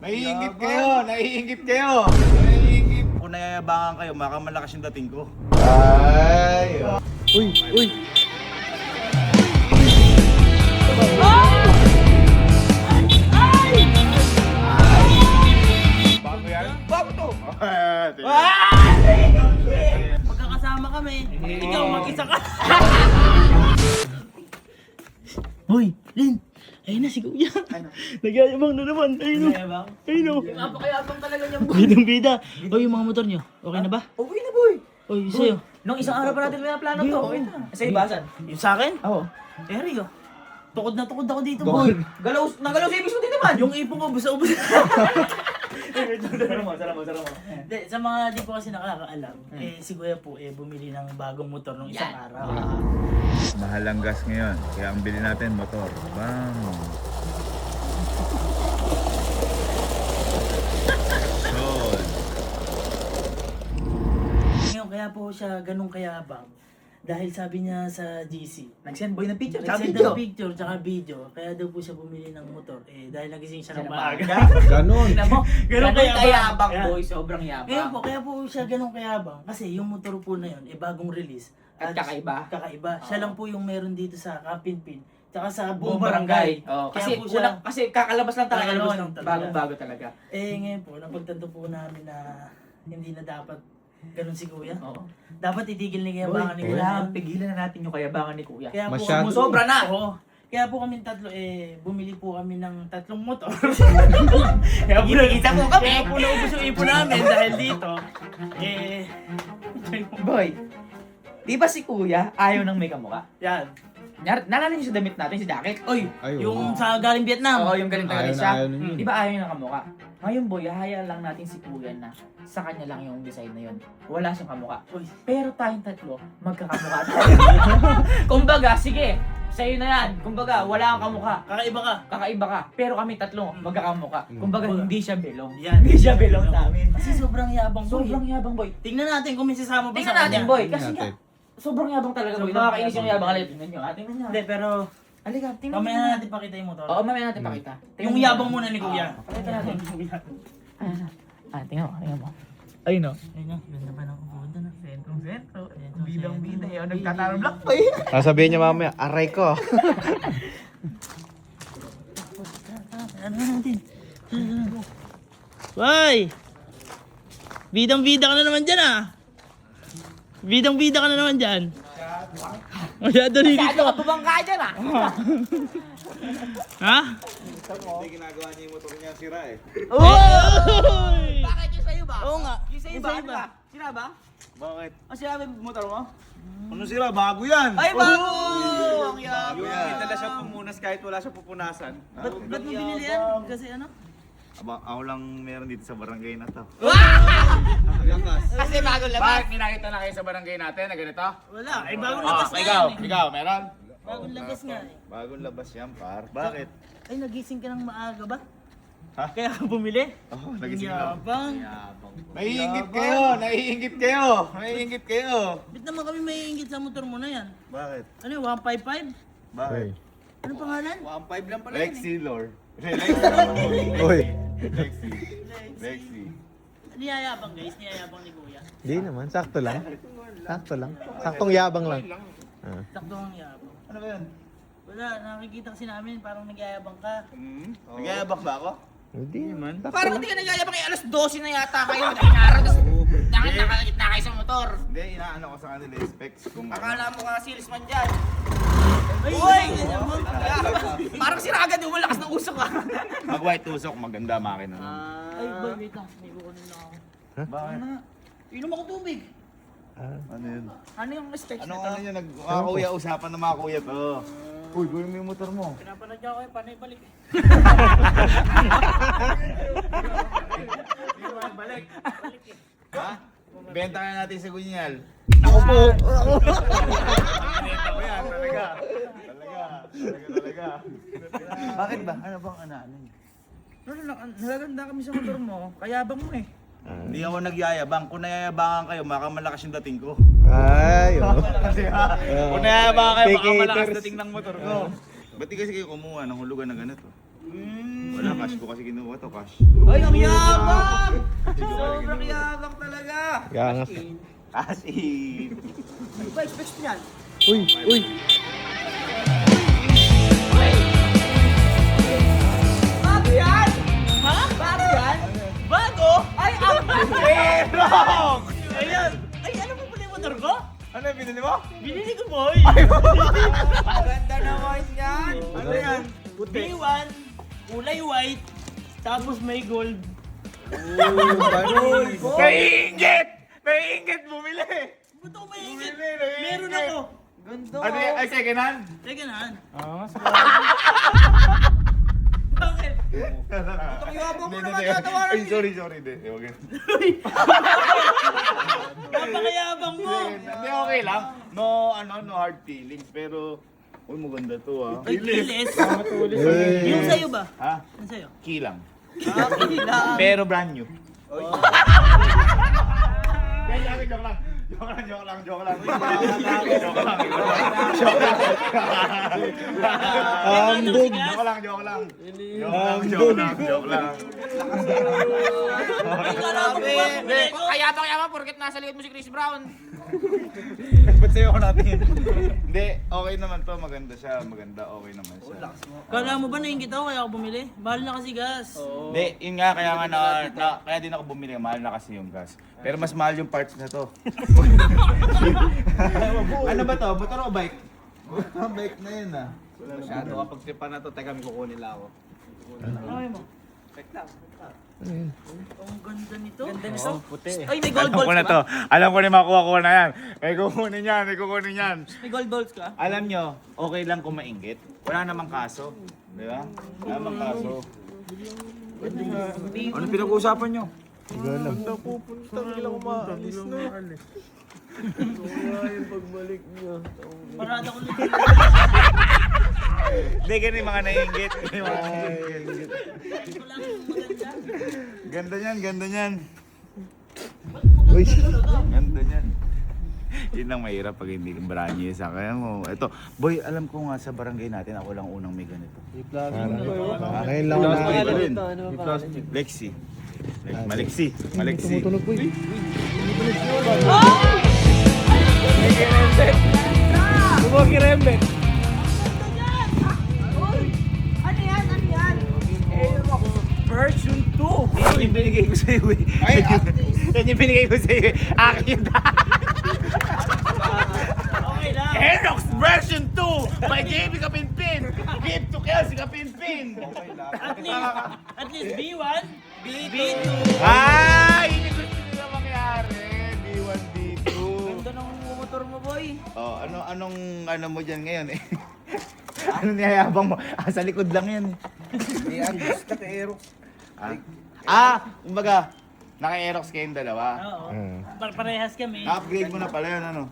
Naiingit kayo! Naiingit kayo! Naiingit! Kung nayayabangan kayo, malakas yung dating ko. Ay! Uy! Uy! Bago yan? Bago to! Magkakasama kami. Ikaw mag-isa ka. Hoy, Lin. Ayun na si Kuya. Nagyayabang na naman. Ayun o. Ayun o. Napakayabang talaga niyang boy. Bidang bida. Oy, yung mga motor nyo. Okay na ba? Okay na boy. Oy, sa'yo. Nung isang araw pa natin may plano to. Okay na. Sa ibasan. Yung sa akin? Oo. Eri o. Tukod na tukod ako dito, boy. Nagalaw sa ibig mo din naman. Yung ipon ko, busa-ubos. Sarama mo. Hindi, sa mga di ko kasi nakakaalam, si Kuya po bumili ng bagong motor nung isang araw. Mahal ang gas ngayon, kaya ang bili natin motor. Bang! Good. Ngayon, kaya po siya ganun kayabang. Dahil sabi niya sa GC, Nag-send boy ng picture. Tsaka nag-send video. ng picture tsaka video, kaya daw po siya bumili ng motor. Dahil nagising siya ng maaga. Ganon! Tingnan mo. Ganun Ganun kayabang. kayabang Yan. boy. Sobrang Ngayon yabang. po, kaya po siya ganun kayabang. Kasi yung motor po na yun, bagong release. At kakaiba. Kakaiba. Siya lang po yung meron dito sa Kapinpin. Tsaka sa buong Buong barangay. barangay. Oh, Kaya kasi po siya, kasi kakalabas lang talaga Kakalabas nun. lang talaga. Bagong-bago talaga. ngayon po, napagtanto po namin na hindi na dapat ganun si Kuya. Oo. Dapat itigil ni Boy, kayabangan ni Kuya. kailangan pigilan na natin yung kayabangan ni Kuya. Kaya po, Masyado. Sobra na! Oo. Kaya po kami tatlo, bumili po kami ng 3 motor. Kaya po, Kita po kami. Kaya po naubos yung ipon namin dahil dito. Boy, di ba si Kuya ayaw ng may kamukha? Yan. Nalala niyo sa damit natin, si jacket? Oy, Ay, yung oo. sa galing Vietnam. Oo, yung galing Ayaw talaga na siya. ayaw na yun. Di ba ayaw niya ng kamukha? Ngayon boy, hahayaan lang natin si Kuya na sa kanya lang yung design na yun. Wala siyang kamukha. Uy. Pero tayong tatlo, magkakamukha tayo. Kumbaga, sige, sa'yo na yan. Kumbaga, wala kang kamukha. Kakaiba ka. Kakaiba ka. Pero kami tatlo, magkakamukha. Kumbaga, hindi siya belong. Yan. Hindi siya belong sa amin. Kasi sobrang yabang boy. Sobrang yabang boy. Tingnan natin kung may sasama ba Tingnan sa natin kanya. boy, Tingnan kasi nga, natin. sobrang yabang talaga boy. Sobrang Nakakainis yung yabang. yabang. Alay, tingnan nyo. Tingnan nyo. Hindi, pero Halika, tingnan mamaya nyo. natin pakita yung motor. Oo, mamaya natin pakita. Yung Tingnan nyo. yabang muna ni Kuya. Pakita natin. Tingnan mo. Ayun o. Ayun na, ganda pa ng upuan na. Sentro. Sentro, Bidang-bida sentro. eh. Nagtatanong block pa eh. Sasabihin niya mamaya, aray ko. Ano natin? Why? Bidang-bida ka na naman dyan ah. Bidang-bida ka na naman dyan. Masyado rin Masyado ka bumangka dyan ah. Ha? Hindi ginagawa niya yung motor niya sira eh. Oy! Bakit yung sa'yo ba? Oo nga. Yung sa'yo Yung ba? sa'yo Ano ba? ba? Sira ba? Bakit? Ang sinabi motor mo? Ano sira? Bago yan! Ay, bago! Ang yabang. Yung dala siya pumunas kahit wala siya pupunasan. Ba't mo binili yan? Kasi ano? Ako lang meron dito sa barangay na to. Kasi bagong labas. Bakit minakita na kayo sa barangay natin na ganito? Wala. Ay, bagong labas nga ikaw, yan eh. ikaw, meron? Bagong labas nga eh. Bagong labas yan, par. Bakit? Ay, nagising ka ng maaga ba? Ha? Kaya ka bumili? Oh, nagising lang. Yabang. Naiingit kayo! Naiingit kayo! Naiingit kayo! Ba't naman kami may ingit sa motor mo na yan? Bakit? Ano yung 155? Bakit? Ano pangalan? 1.5 lang pala Lexi Lord. Uy, Lexi. Lexi. Niyayabang guys, niyayabang ni Kuya. di naman. Sakto lang. Sakto lang. Saktong yabang lang. Ah. Sakto ang yabang. Ano ba yan? Wala, nakikita kasi namin parang nagyayabang ka. Nagyayabak ba ako? Hindi naman. Parang hindi ka nagyayabang kayo. Alas 12 na yata kayo. Nakainara. Tapos nakakit na kayo sa motor. Hindi, inaano ko sa kanila yung specs kung Akala mo ka salesman dyan. Ay, Uy! yabang. Parang sira agad yung malakas ng usok ah. Mag white tusok, maganda makina. Ay, boy, wait lang. May kukunin lang ako. Bakit? Inom ako tubig. Ano yun? Ano yung specs Ano nito? ano yun? Mga kuya, usapan ng mga kuya to. Uy, gawin mo yung motor mo. Pinapanood niya ako yung panay balik. Balik. Ha? Benta ka natin sa Gunyal. Ako po. Benta ko yan, talaga. Talaga. Bakit ba? Ano bang ano niya? Nagaganda kami sa motor mo. Kayabang mo eh. Hindi ako nagyayabang. Kung nayayabangan kayo, malakas yung dating ko. Ay, oh. Kung nayayabangan kayo, Take malakas haters. dating ng motor ko. Ba't di kasi kayo kumuha ng hulugan na ganito? Wala, cash ko kasi kinuha to, cash. Ay, ang yabang! Sobrang yabang talaga. Gangas. Cash in. Ano ba expect niyan? Uy, uy. Bago yan? Ha? Bago yan? Bago? Ay, ang Erok! Ayan! Ay, ano mo pala yung motor ko? Ano yung binili mo? Binili ko, boy! Maganda naman yan. Ano yan? B1, kulay white, tapos may gold. Naiingit! Naiingit! Bumili! Ba't ako may ingit? Bumili, Meron ako. Ganda. Ano yan? Ay, second hand? Teka na. Oo, Bakit? Ang yabang mo Hindi, naman hindi. tatawanan. Ay, sorry. Hindi, okay. Napakayabang mo. Hindi, okay lang. No hard feelings. Pero, uy, maganda to ah. Ay, kilis. Hey. Yung sa'yo ba? Ha? Yung sa'yo? Key lang. Kailangan. Pero brand new. Joke lang. Joke lang. Joke lang. Ambog. Joke lang. Ay, kala ko ba? Bumili ko. Kayabang porket nasa likod mo si Chris Brown. Ba't sa'yo ko natin? Hindi, okay naman to. Maganda siya. Okay naman siya. Kala mo ba naingit ako kaya ako bumili? Mahal na kasi gas. Hindi, yun nga. Kaya nga kaya din ako bumili. Mahal na kasi yung gas. Pero mas mahal yung parts na to. Ano ba to? Motor o bike? Bike na yun ah. Masyado kapag tripan na to, teka may kukunin lang ako. Ay mo. Ayun. Ang ganda nito. Ganda nito. Puti. Ay, may gold balls na ka to. ba? Alam ko na makuha ko na yan. May kukunin yan. May gold balls ka? Alam nyo, okay lang kung mainggit. Wala namang kaso. Di ba? Wala namang kaso. Ano pinag-uusapan nyo? Hindi ko alam. Parada ko lang. Hindi, ganun yung mga naiinggit. Wala naiinggit. Ito lang yung maganda. Ganda niyan. Uy. Ganda niyan. Yun ang mahirap pag hindi ka brand new sa kaya mo. Ito, boy, alam ko nga sa barangay natin, ako lang unang may ganito. Ngayon lang ako nakakita. rin. Lexi. Malexi. Tumutunog po eh. Ano yan? Version 2! Yan yung binigay ko sa'yo eh. Yan yung binigay ko sa'yo eh. Akin na. Okay lang. Aerox version 2 by JB Kapinpin. Give to Kelsey Kapinpin. At least B1, B2. Ay! Yun yung gusto nila mangyari. B1, B2. Ganda ng motor mo, boy. Oh, anong mo dyan ngayon eh? Ano niyayabang mo? Sa likod lang yan eh. Kumbaga, naka-Aerox kayong dalawa. Oo. Hmm. Parehas kami. Na-upgrade mo na pala yan, ano?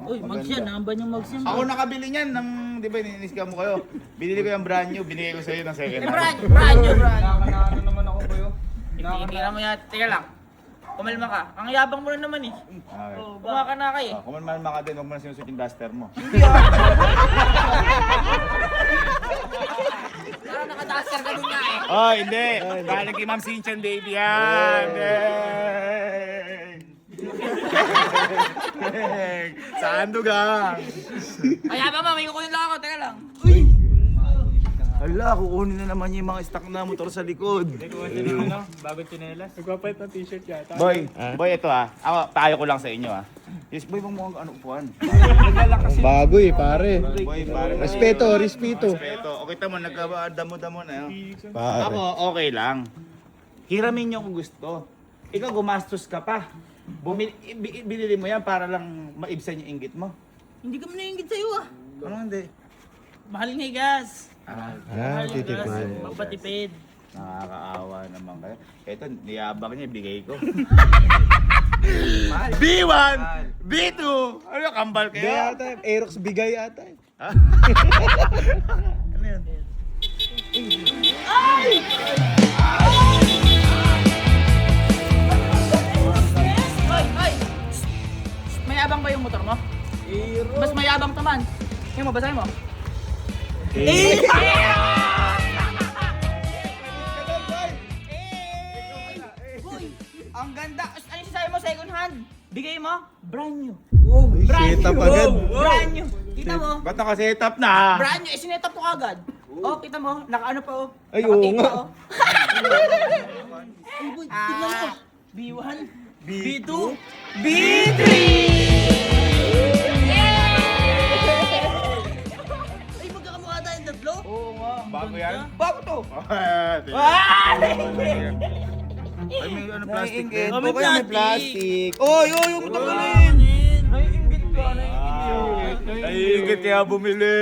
Uy, mags yan. Nakamban yung mags yan. Ako nakabili niyan ng, di ba, ininiscam mo kayo. Binili ko yung brand new, binigay ko sa'yo ng second hand. Brand new. Nakakanaano naman ako kayo. Hindi mo yan. Teka lang. Kumalma ka. Ang yabang mo na naman eh. Okay. Oh, Kumawa ka na kayo. Kung man mga din, huwag mo na sinusot yung duster mo. Parang nakadaster ka dun nga eh. Oh, hindi! Galing kay Ma'am Sinchan, baby yan! Saan dugang? Ay, yabang mo. May kukunin lang ako. Teka lang. Hala, kukunin na naman yung mga stock na motor sa likod. Bagong tsinelas. Boy, ito tayo ko lang sa inyo Yes, boy, bang mukhang ano upuan? Bago eh, pare. Boy, pare. Respeto. Respeto. O kita mo, nagkadamo-damo na yun. Pare. Ako, okay lang. Hiramin nyo kung gusto. Ikaw gumastos ka pa. Binili mo yan para lang maibsan yung inggit mo. Hindi kami naingit sa'yo ah. Ano hindi? Mahal nga yung gas. Ah, titipid. Mapatipid. Nakakaawa naman kayo. Ito, niyabang niya, bigay ko. B1! B2! Ano, kambal Hindi kayo? ata. Aerox bigay ata. Ano yun? Hoy! Mayabang ba yung motor mo? Mas mayabang naman. Yung mo, basahin mo. Ang ganda. Ano yung sasabi mo, second hand? Bigay mo, brand new. Uy, Brand set up new. agad. Brand new. Kita mo? Ba't naka-setup na? Brand new. Sinetap ko agad. Oh, kita mo? Naka-ano pa oh. Ay, Naka-tape oo nga. pa, oh. Ay, boy, tignan mo. B1, B2, B3! Ay, magkakamukha tayong tatlo? Oo nga. Bago yan? Bago to. Ah! Ay, may ano, plastic din. Oh, may plastic. Oy, yung tagalin. Naiingit ka, Naiingit kaya bumili.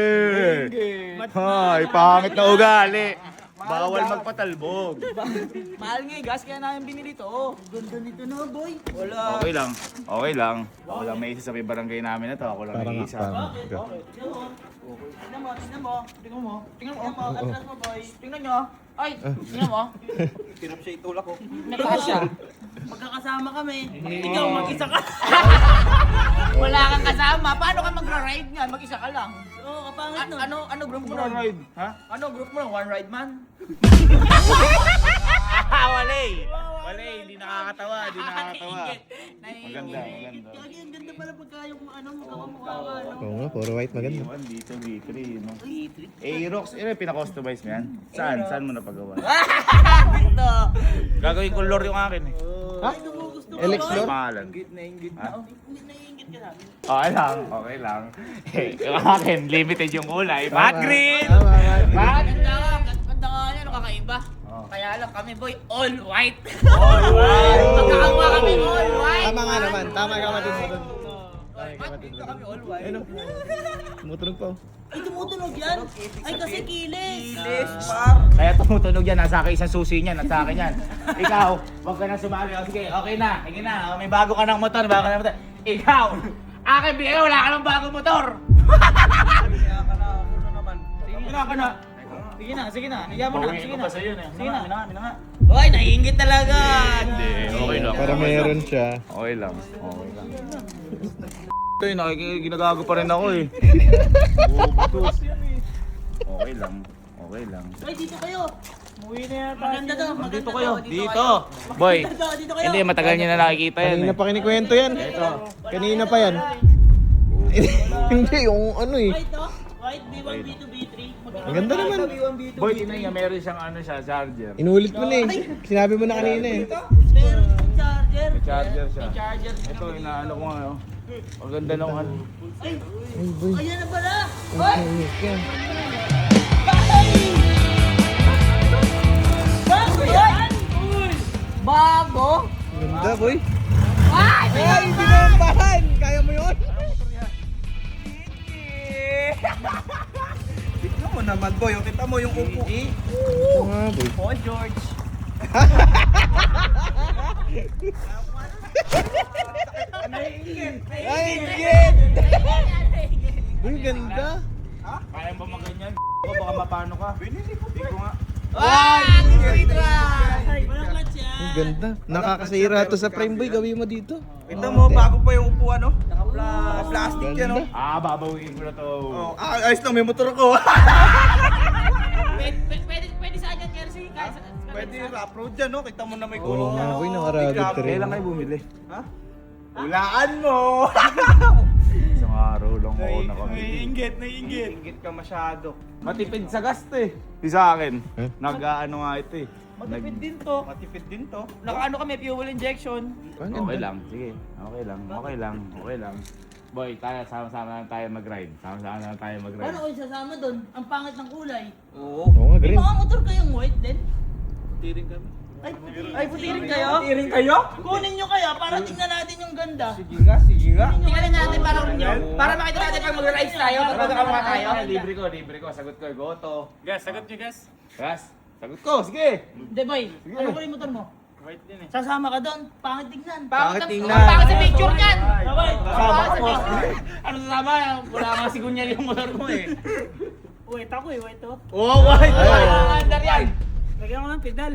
Ay, pangit na ugali. Bawal magpatalbog. Mahal nga eh, gas kaya namin binili to. Ganda nito na, boy. Wala. Okay lang. Okay lang. Ako lang may isa sa may barangay namin na to. Ako lang Parang may isa. Tingnan mo, tingnan mo. Tingnan mo. Tingnan mo, atras mo, boy. Tingnan nyo. Ay, tingnan mo. Tirap siya itulak ko. Natasha. Magkakasama kami. Ikaw mag-isa ka. Wala kang kasama. Paano ka magra-ride nga? Mag-isa ka lang. Oo, kapangit nun. Ano group mo nun? Ride. Ha? Ano group mo nun? One ride man? Wala. Wala, hindi nakakatawa. Hindi nakakatawa. Maganda, maganda. Kaya ang ganda pala pagka yung ano, magkakamukha ka, no? Oo nga, puro white maganda. B1, B2, B3, no? Aerox, pinakustomize mo yan? Saan? Saan mo napagawa? Ito. Gagawin color yung akin eh. Ha? Gusto ko LX Ano Lord? yung pangalan? Nainggit Ha? Hindi naiingit ka namin. Okay lang, okay lang. Eh, yung akin, limited yung kulay. Matte green! Tama, tama. Ganda nga. Ganda nga yan. Ano kakaiba? Kaya lang kami, boy, all white. All white! Magkakawa kami all white. Tama nga naman. Tama ka kapatid mo dun. Ba't dito kami all white? Ayun, tumutunog pa. Ay, tumutunog yan. Ay, kasi kilis. Kaya tumutunog yan, nasa akin isang susi niyan, nasa akin yan. Ikaw, wag ka na sumali. O, sige, okay na, sige na. May bago ka ng motor, bago ka ng motor. Ikaw, akin bigay, wala ka ng bagong motor. Kaya ka na ako na naman. Sige na. Sige na, sige na. Hiya mo na, sige na. sa'yo na. Sige na. Mina nga. Hoy, naiingit talaga. Hindi, okay lang. Para meron siya. Okay lang, okay lang. Ito eh, ginagago pa rin ako eh. Bubutos. Okay lang, okay lang. Hoy, dito kayo. Umuwi na yata. Maganda to. Maganda Dito to. kayo, dito. Boy, Dito, dito kayo. hindi, matagal niyo na nakikita yan Kanina eh. pa kinikwento yan. Kanina pa yan. Hindi, yung ano eh. White, oh. White, B1, B2, B3. Ang ganda naman. Boy, tingnan niya, meron siyang ano siya, charger. Inulit mo na eh. Sinabi mo na kanina eh. Meron charger. May charger siya. May charger. Ito, inaano ko nga, oh. Ang ganda ng ano. Ay, Ay, boy. ayan na pala. Ang hangit yan. Bago yan. Uy. Bago? Ganda, boy. Ay! Ay, binabahan! Kaya mo yun? Tignan mo naman, boy. O, kita mo yung upo. Ito nga, boy. Paul George. Ay, git! Uy, ganda. Kaya ba maganyan? Ko baka mapano ka? Binili ko nga. Wow! Walang clutch yan. Ang ganda. Nakakasira to sa frame, boy. Gawin mo dito. Kita mo, bago pa yung upuan, no? Naka-plastic yan, no? Ganda. Ah, babawiin ko na to. Oh, ayos lang, may motor ko. Pwede sa akin, Kersey. Pwede rough road dyan, no? Kita mo na may Oo gulong nga, na. boy. Nakaragod ka rin. Kailan kayo bumili? Ha? Hulaan mo! Isang araw lang ako nakabili. Naiinggit. Naiinggit ka masyado. Matipid sa gasto eh. Di sa akin. Eh? Nag-ano nga ito eh. Matipid din to. Matipid din to. Nakaano kami, fuel injection. Ang Okay ganda. lang, sige. Okay lang, okay lang, okay lang. Boy, tayo, sama-sama na tayo mag-ride. Sama-sama na tayo mag-ride. Paano kayo sasama doon? Ang pangit ng kulay. Oo. Oo nga, May green. mga motor kayong white din? Tiring kami. Ay, puti. Ay, putirin kayo? Tiring kayo? Kunin nyo kaya para tingnan natin yung ganda. Sige nga, sige nga. Tingnan natin para makita natin pag mag-rides tayo, pag magkakamukha tayo. Libre ko. Sagot ko, goto. Gas, sagot nyo, gas. Gas. Sagot ko, sige. Hindi, boy. Ano ko yung motor mo? White din eh. Sasama ka doon. Pangit tignan. Bakit tingnan? Bakit sa picture niyan? Sabay. Kasama ko. Ano sasama? Wala nga sigunyal yung motor mo eh. White ako eh, white to. Oh, white! Under yan. Lagyan ko ng pedal.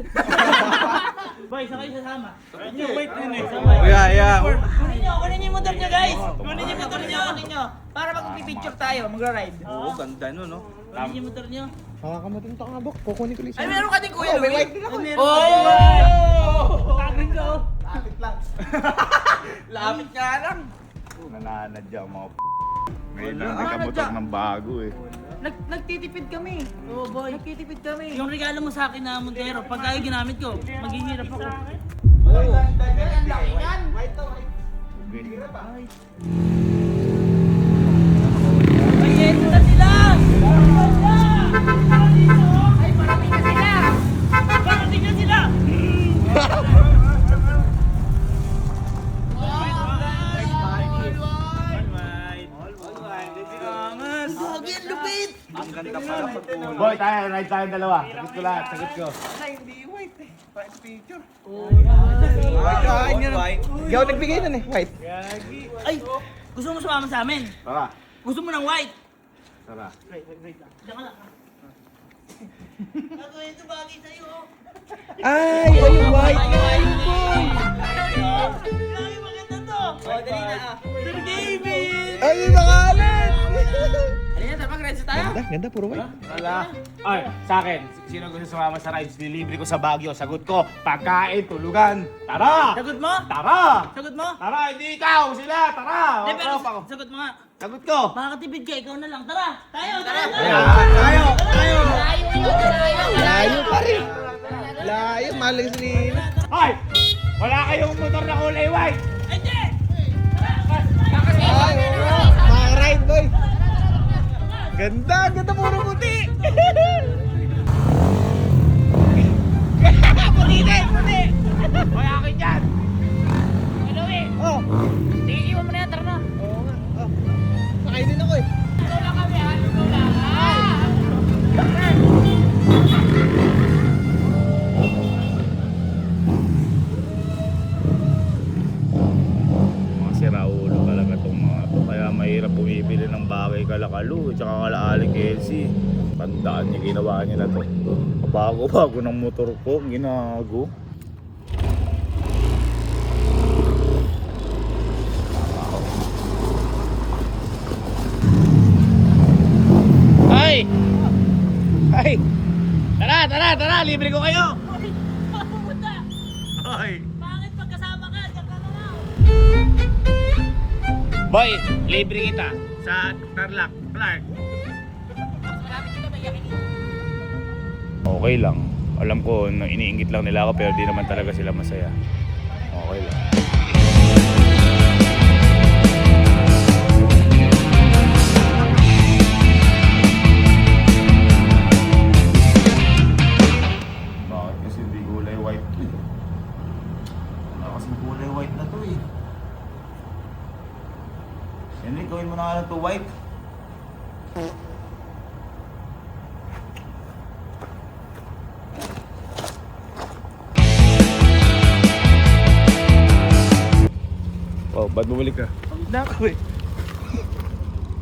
Boy, saan kayo sasama? Yung white din eh. Yeah. Kunin nyo yung motor nyo, guys. Kunin yung motor nyo. Kunin nyo. Para mag-picture tayo, magra-ride. Oo, ganda nun, no? Kunin yung motor nyo. Nakakamatong ka nga, bok. Kukunin ko lang Ay, siya. meron ka din kuya, Louie. Ay, meron. Oh! Tagin ko. Lapit nga lang. Nananadya ang mga Ngayon Wala, lang nagkamotor ng bago eh. Nagtitipid kami. Oo, boy. Nagtitipid kami. Yung regalo mo sa akin na Montero, pagka ginamit ko, maghihirap ako. Uy, Ang laki yan. Ay, eto na sila! Ay, parating na sila. Parating na sila! Gagi, ang lupit! Ang ganda pala pag Boy, tayo, ride tayong dalawa. Sagot ko lahat, sagot ko. Ay, hindi white eh. White picture. White kain yun. Ikaw nagbigay nun eh, white. Ay, gusto mo sumama sa amin? Tara, Gusto mo ng white? tara. Diyan ka lang. Gagawin ito bagay sa'yo. Ay, yung white. Lagi maganda to! Oh, dali na. Sir David! Ay, yung pangalan. Halina, tara, mag-rides tayo. Ganda, puro white. Wala. Ay, sa akin, sino gusto sumama sa rides? Dilibre ko sa Baguio. Sagot ko, pagkain, tulugan. Tara! Sagot mo? Tara! Sagot mo? Tara, hindi ikaw, sila, tara! Hindi, pero Tropa ko. sagot mo nga. Sagot ko! Makakatipid ka, ikaw na lang. Tara! Tayo! Tara! Tayo, tayo. Layo yun, layo. Layo pa rin. Layo, maling sa Nina. Ay! Wala kayong motor na kulay white! Ay, di! Ay, oo. Mga-ride, boy. Ganda, ganda, puro puti. Puti! Puti! Hoy, akin yan! Hello, eh. Oh, Sige, iwan mo na yan, tara na. oo nga. Oh. Sakay din ako eh. Ikaw lang kami, ha? Ikaw lang. Mga siraulo talaga itong mga to. Kaya mahirap bumibili ng bagay kalakalu at saka kalaaling Kelsey. Tandaan niya ginawa niya na to. Bago-bago ng motor ko, ginago. Ay! Ay! Tara, tara, tara! Libre ko kayo! Ay! Pupunta! Ay! Bakit pagkasama ka? Diyan ka na lang! Boy, libre kita sa Tarlac, Clark. Okay lang. Alam ko na iniinggit lang nila ako pero di naman talaga sila masaya. Okay lang. Bakit kasi hindi kulay white to eh? Wala kasi kulay white na to eh. Henry, gawin mo na nga lang to white. Oh, ba't bumalik ka? Nako eh.